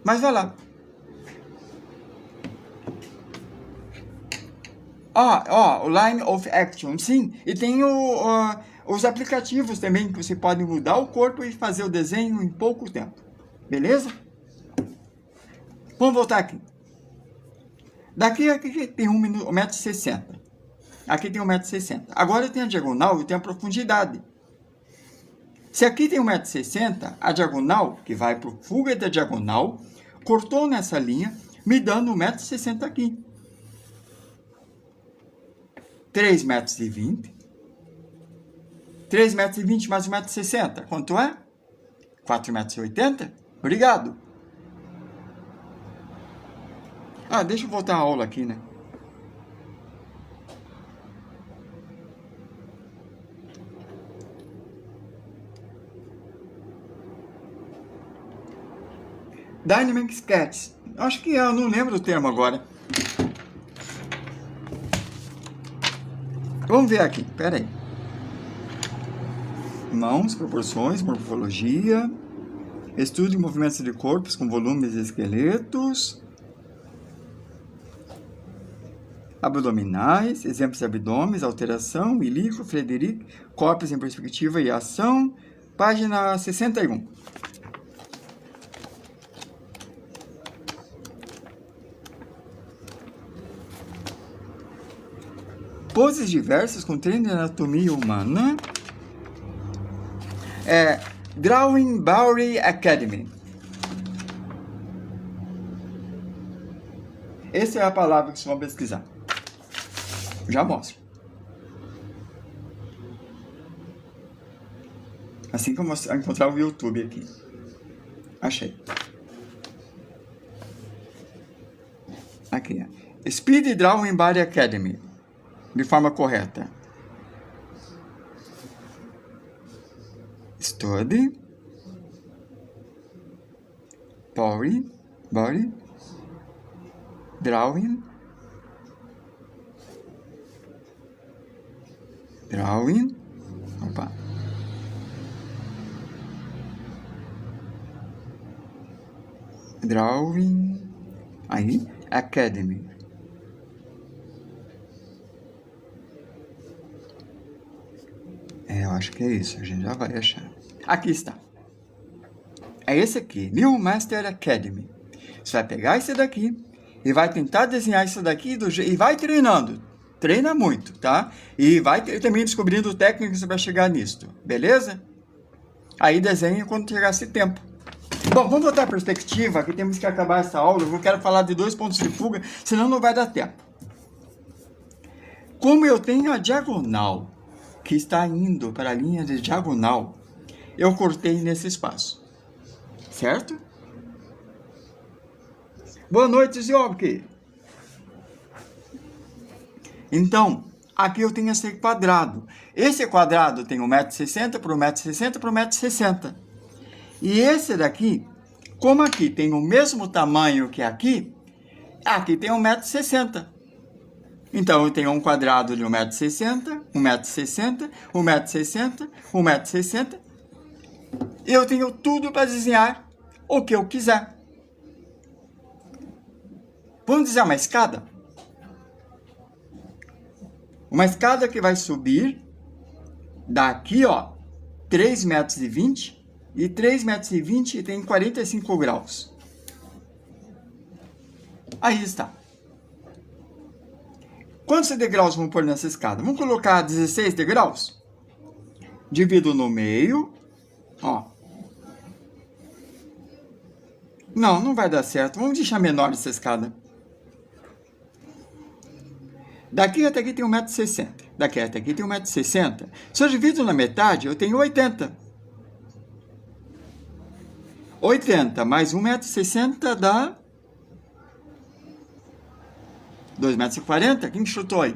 Mas vai lá. O Line of Action, sim. E tem os aplicativos também, que você pode mudar o corpo e fazer o desenho em pouco tempo. Beleza? Vamos voltar aqui. Daqui aqui tem 1,60 m. Aqui tem 1,60 m. Agora tem a diagonal e tem a profundidade. Se aqui tem 1,60 m, a diagonal, que vai para o fuga da diagonal, cortou nessa linha, me dando 1,60 m aqui. 3,20 m. 3,20 m mais 1,60 m. Quanto é? 4,80 m. Obrigado. Deixa eu voltar a aula aqui, né? Dynamic Sketch. Acho que eu não lembro o termo agora. Vamos ver aqui, pera aí. Mãos, proporções, morfologia, estudo de movimentos de corpos com volumes e esqueletos, Abdominais, exemplos de abdômenes, alteração, ilíaco, Frederic, cópias em perspectiva e ação, página 61. Poses diversas com treino de anatomia humana. Drawing Bowery Academy. Essa é a palavra que vocês vão pesquisar. Já mostro. Assim que eu encontrar o YouTube aqui. Achei. Aqui, ó. Speed Drawing Body Academy. De forma correta. Study. Body. Drawing. Opa. Drawing. Aí. Academy. Eu acho que é isso. A gente já vai achar. Aqui está. É esse aqui. New Master Academy. Você vai pegar esse daqui e vai tentar desenhar isso daqui e vai treinando. Treina muito, tá? E vai também descobrindo técnicas para chegar nisso. Beleza? Aí desenha quando chegar esse tempo. Bom, vamos voltar à perspectiva, que temos que acabar essa aula. Eu quero falar de 2 pontos de fuga, senão não vai dar tempo. Como eu tenho a diagonal, que está indo para a linha de diagonal, eu cortei nesse espaço. Certo? Boa noite, Ziob. Então, aqui eu tenho esse quadrado. Esse quadrado tem 1,60 m por 1,60 m por 1,60 m. E esse daqui, como aqui tem o mesmo tamanho que aqui tem 1,60 m. Então, eu tenho um quadrado de 1,60 m, 1,60 m, 1,60 m, 1,60 m. E eu tenho tudo para desenhar o que eu quiser. Vamos desenhar uma escada? Uma escada que vai subir daqui, ó, 3,20 m e 3,20 m tem 45 graus. Aí está. Quantos degraus vamos pôr nessa escada? Vamos colocar 16 degraus? Divido no meio, ó. Não vai dar certo. Vamos deixar menor essa escada. Daqui até aqui tem 1,60 m. Daqui até aqui tem 1,60 m. Se eu divido na metade, eu tenho 80. 80 mais 1,60 m dá 2,40 m. Quem chutou aí?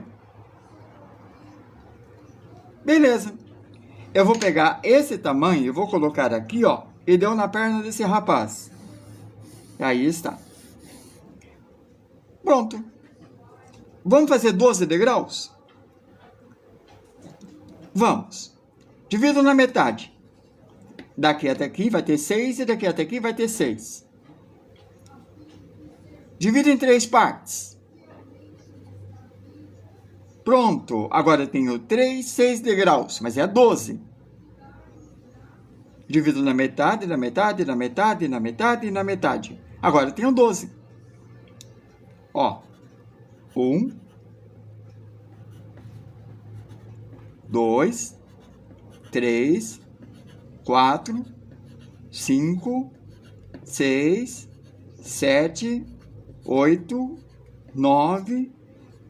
Beleza. Eu vou pegar esse tamanho e vou colocar aqui, ó. E deu na perna desse rapaz. Aí está. Pronto. Vamos fazer 12 degraus? Vamos. Divido na metade. Daqui até aqui vai ter 6 e daqui até aqui vai ter 6. Divido em 3 partes. Pronto. Agora eu tenho 6 degraus, mas é 12. Divido na metade, na metade, na metade, na metade e na metade. Agora eu tenho 12. Ó. 1, 2, 3, 4, 5, 6, 7, 8, 9,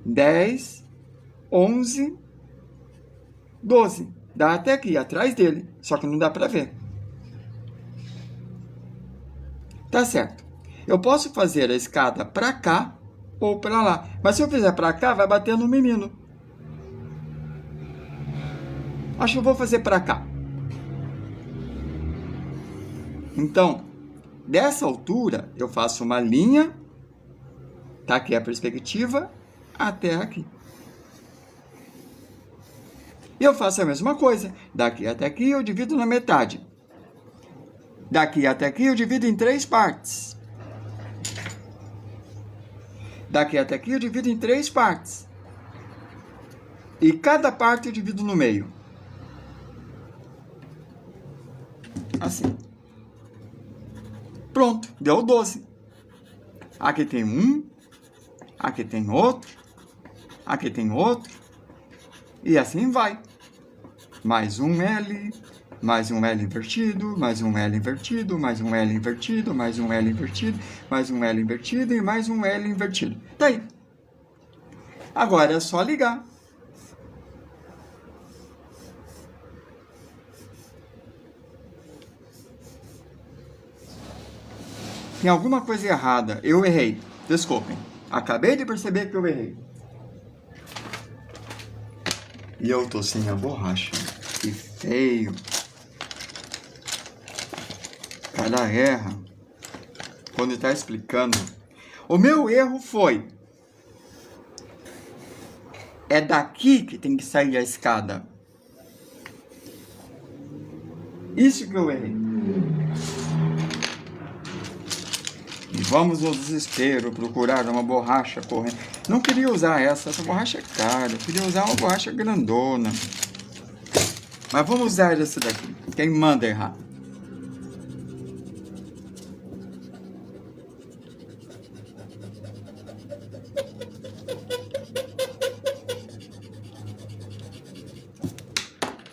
10, 11, 12. Dá até aqui, atrás dele. Só que não dá para ver. Tá certo. Eu posso fazer a escada para cá ou para lá. Mas se eu fizer para cá, vai bater no menino. Acho que eu vou fazer para cá. Então, dessa altura, eu faço uma linha. Tá aqui a perspectiva até aqui. E eu faço a mesma coisa. Daqui até aqui, eu divido na metade. Daqui até aqui, eu divido em 3 partes. Daqui até aqui eu divido em 3 partes. E cada parte eu divido no meio. Assim. Pronto, deu 12. Aqui tem um, aqui tem outro, aqui tem outro, e assim vai. Mais um L, mais um L invertido, mais um L invertido, mais um L invertido, mais um L invertido, mais um L invertido e mais um L invertido. Tá aí. Agora é só ligar. Tem alguma coisa errada. Eu errei. Desculpem. Acabei de perceber que eu errei. E eu tô sem a borracha. Que feio. O cara erra quando tá explicando. O meu erro foi... É daqui que tem que sair a escada. Isso que eu errei. E vamos ao desespero procurar uma borracha corrente. Não queria usar essa borracha é cara. Eu queria usar uma borracha grandona. Mas vamos usar essa daqui. Quem manda errar?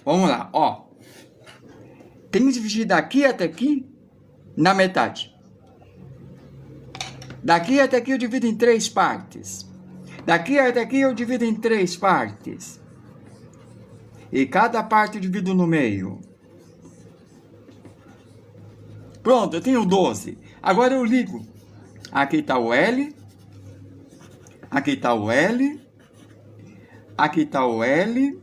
Vamos lá, ó. Tem que dividir daqui até aqui na metade. Daqui até aqui eu divido em 3 partes. Daqui até aqui eu divido em 3 partes. E cada parte eu divido no meio. Pronto, eu tenho 12. Agora eu ligo. Aqui está o L. Aqui está o L. Aqui está o L.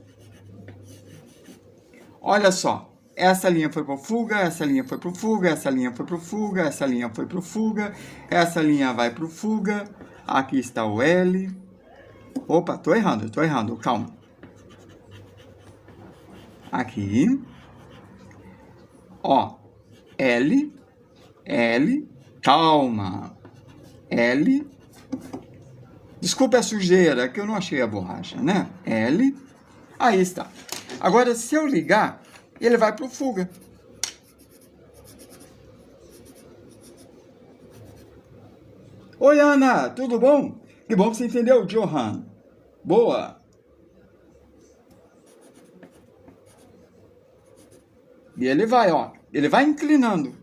Olha só. Essa linha foi para fuga, essa linha foi para fuga, essa linha foi para fuga, essa linha foi para fuga, essa linha vai para fuga. Aqui está o L. Opa, tô errando, calma. Aqui. Ó, L, L, calma. L. Desculpa a sujeira, que eu não achei a borracha, né? L. Aí está. Agora, se eu ligar, ele vai para o fuga. Oi, Ana, tudo bom? Que bom que você entendeu, Johan. Boa. E ele vai, ó. Ele vai inclinando.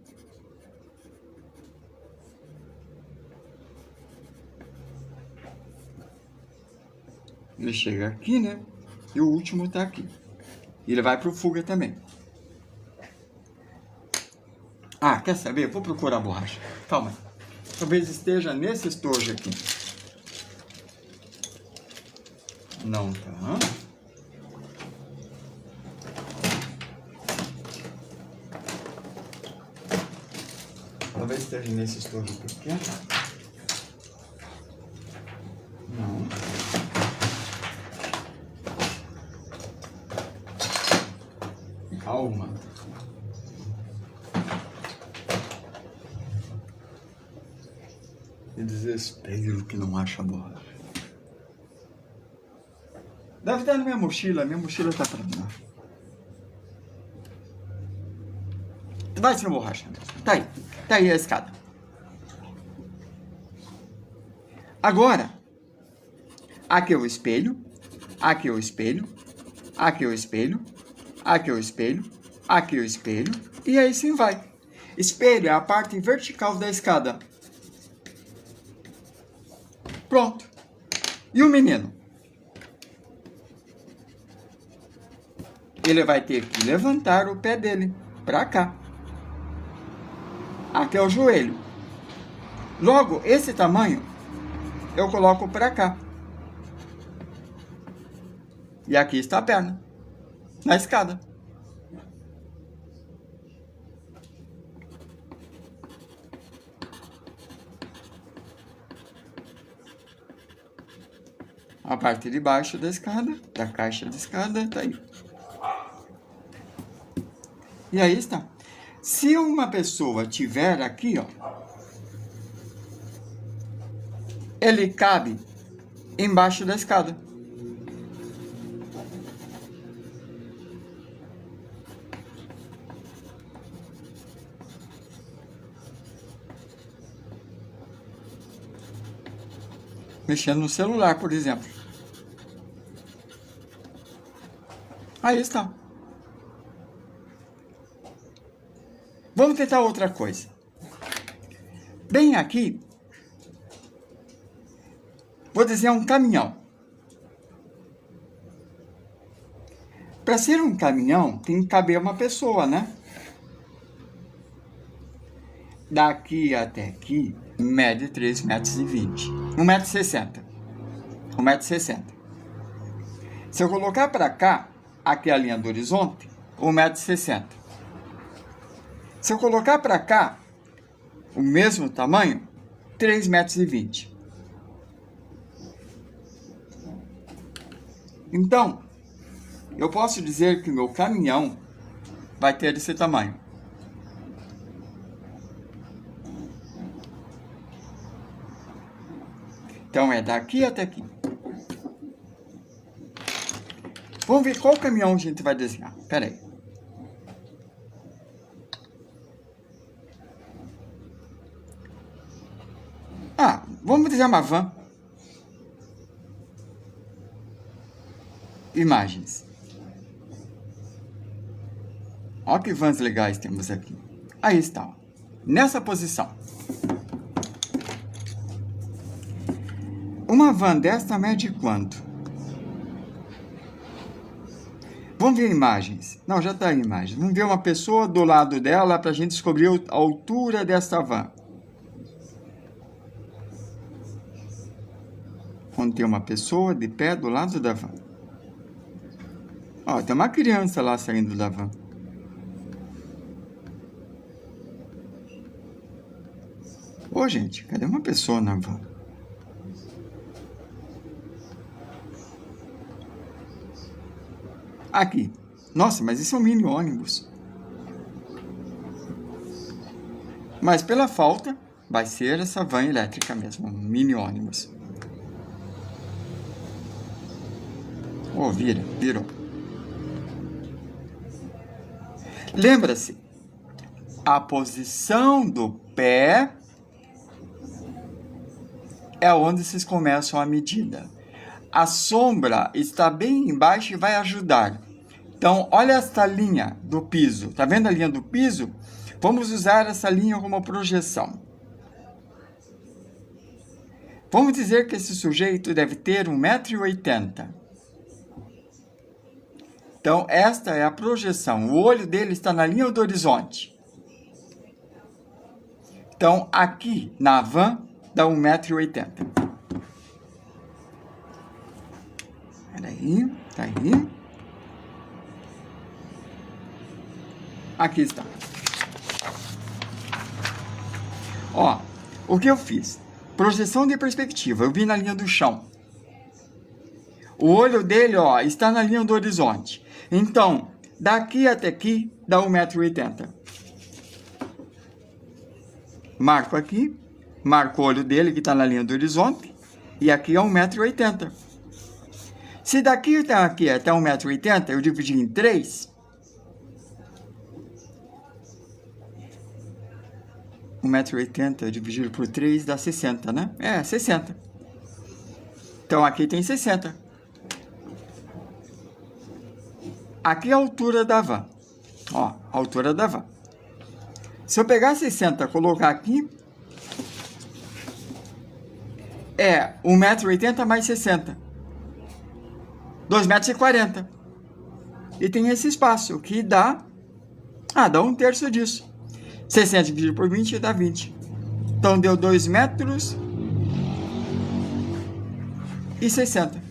Ele chega aqui, né? E o último tá aqui. E ele vai para o fuga também. Ah, quer saber? Vou procurar a borracha. Calma. Talvez esteja nesse estojo aqui. Não tá. Talvez esteja nesse estojo pequeno. Não. Calma. Que desespero que não acha a borracha. Deve estar na minha mochila tá pra mim. Vai ser borracha mesmo. Tá aí a escada. Agora, aqui é o espelho, aqui é o espelho, aqui é o espelho, aqui é o espelho, aqui é o espelho, e aí sim vai. Espelho é a parte vertical da escada. Pronto. E o menino? Ele vai ter que levantar o pé dele para cá. Até o joelho. Logo, esse tamanho, eu coloco para cá. E aqui está a perna. Na escada. A parte de baixo da escada, da caixa de escada, tá aí. E aí está. Se uma pessoa tiver aqui, ó, ele cabe embaixo da escada. Mexendo no celular, por exemplo. Aí está. Vamos tentar outra coisa. Bem aqui, vou desenhar um caminhão. Para ser um caminhão, tem que caber uma pessoa, né? Daqui até aqui, mede 3,20 m. 1,60 m. 1,60 m. Se eu colocar para cá, aqui é a linha do horizonte, 1,60 m. Se eu colocar para cá, o mesmo tamanho, 3,20 m. Então, eu posso dizer que o meu caminhão vai ter esse tamanho. Então, é daqui até aqui. Vamos ver qual caminhão a gente vai desenhar. Espera aí. Vamos desenhar uma van. Imagens. Olha que vans legais temos aqui. Aí está. Ó. Nessa posição. Uma van desta mede quanto? Vamos ver imagens. Não, já está em imagens. Vamos ver uma pessoa do lado dela para a gente descobrir a altura desta van. Onde tem uma pessoa de pé do lado da van. Ó, tem uma criança lá saindo da van. Ô, gente, cadê uma pessoa na van? Aqui. Nossa, mas isso é um mini ônibus. Mas pela falta, vai ser essa van elétrica mesmo, um mini ônibus. Oh, virou. Lembra-se, a posição do pé é onde vocês começam a medida. A sombra está bem embaixo e vai ajudar. Então, olha esta linha do piso. Tá vendo a linha do piso? Vamos usar essa linha como projeção. Vamos dizer que esse sujeito deve ter 1,80 m. Então, esta é a projeção. O olho dele está na linha do horizonte. Então, aqui na van, dá 1,80 m. Peraí, tá aí. Aqui está. Ó, o que eu fiz? Projeção de perspectiva. Eu vi na linha do chão. O olho dele, ó, está na linha do horizonte. Então, daqui até aqui, dá 1,80 m. Marco aqui. Marco o olho dele, que está na linha do horizonte. E aqui é 1,80 m. Se daqui até aqui até 1,80 m, eu dividi em 3. 1,80 m dividido por 3 dá 60, né? É, 60. Então, aqui tem 60. Aqui é a altura da van. Ó, a altura da van. Se eu pegar 60 e colocar aqui, é 1,80 m mais 60. 2,40 m. E tem esse espaço, que dá 1/3 disso. 60 dividido por 20 dá 20. Então, deu 2,60 m.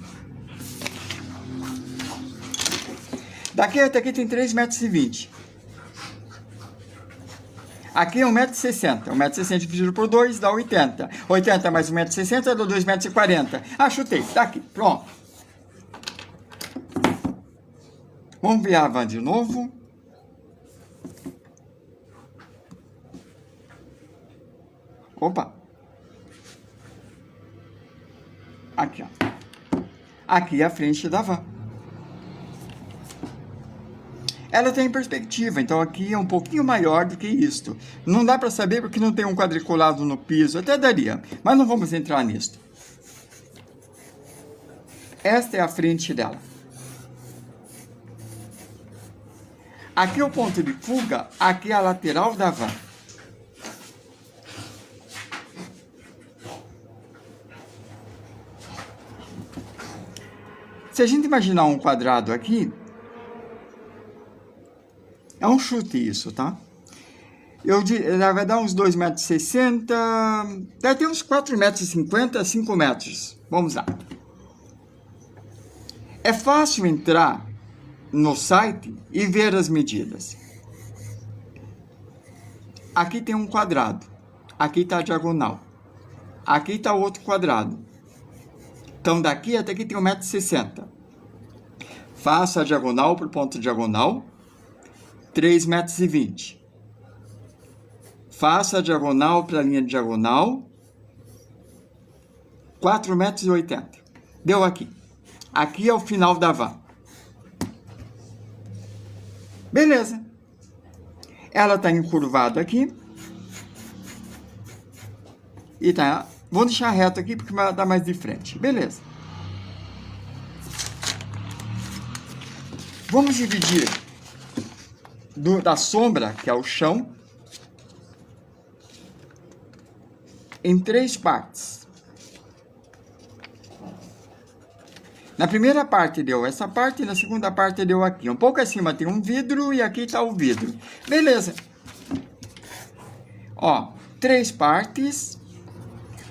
Daqui até aqui tem 3,20 m. Aqui é 1,60 m. 1,60 m dividido por 2 dá 80. 80 mais 1,60 m dá 2,40 m. Chutei. Tá aqui. Pronto. Vamos ver a van de novo. Opa. Aqui, ó. Aqui é a frente da van. Ela tem perspectiva, então aqui é um pouquinho maior do que isto. Não dá para saber porque não tem um quadriculado no piso, até daria, mas não vamos entrar nisso. Esta é a frente dela. Aqui é o ponto de fuga, aqui é a lateral da van. Se a gente imaginar um quadrado aqui, é um chute isso, tá? Vai dar uns 2,60 m, deve ter uns 4,50 m, 5 metros. Vamos lá. É fácil entrar no site e ver as medidas. Aqui tem um quadrado, aqui está a diagonal, aqui está outro quadrado. Então daqui até aqui tem 1,60 m. Faça a diagonal por ponto diagonal, 3,20 m. Faça a diagonal para a linha diagonal, 4,80 m. Deu aqui. Aqui é o final da van. Beleza. Ela está encurvada aqui. E tá. Vou deixar reto aqui porque vai dar mais de frente. Beleza. Vamos dividir da sombra, que é o chão, em 3 partes. Na primeira parte deu essa parte, e na segunda parte deu aqui. Um pouco acima tem um vidro e aqui está o vidro. Beleza. Ó, 3 partes.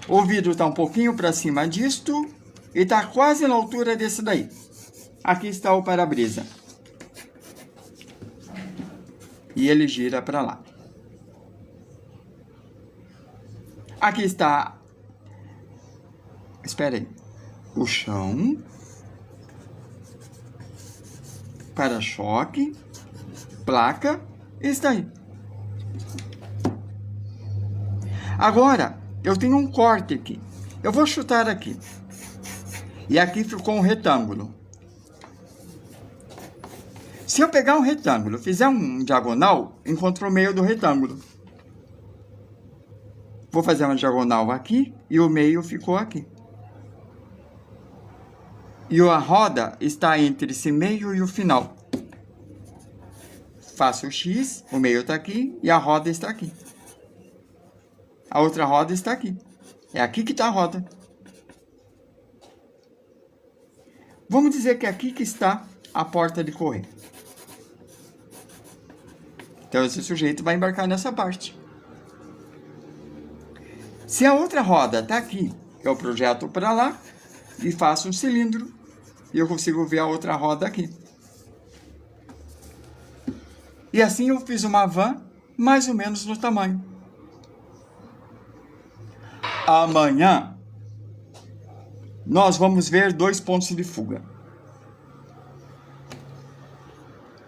O vidro está um pouquinho para cima disto e está quase na altura desse daí. Aqui está o para-brisa. E ele gira para lá. Aqui está, espera aí, o chão, para-choque, placa, está aí. Agora, eu tenho um corte aqui. Eu vou chutar aqui. E aqui ficou um retângulo. Se eu pegar um retângulo, fizer um diagonal, encontro o meio do retângulo. Vou fazer uma diagonal aqui e o meio ficou aqui. E a roda está entre esse meio e o final. Faço o X, o meio está aqui e a roda está aqui. A outra roda está aqui. É aqui que está a roda. Vamos dizer que é aqui que está a porta de correr. Então, esse sujeito vai embarcar nessa parte. Se a outra roda está aqui, eu projeto para lá e faço um cilindro. E eu consigo ver a outra roda aqui. E assim eu fiz uma van mais ou menos no tamanho. Amanhã, nós vamos ver 2 pontos de fuga.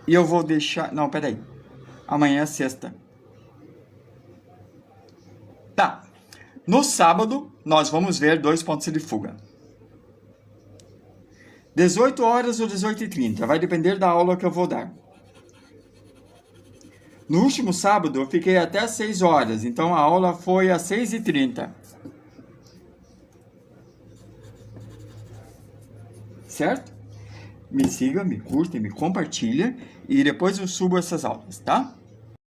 E eu vou deixar... Não, peraí. Amanhã é sexta. Tá. No sábado, nós vamos ver 2 pontos de fuga. 18 horas ou 18h30. Vai depender da aula que eu vou dar. No último sábado, eu fiquei até às 6 horas. Então, a aula foi às 6h30. Certo? Me siga, me curta, me compartilha. E depois eu subo essas aulas, tá?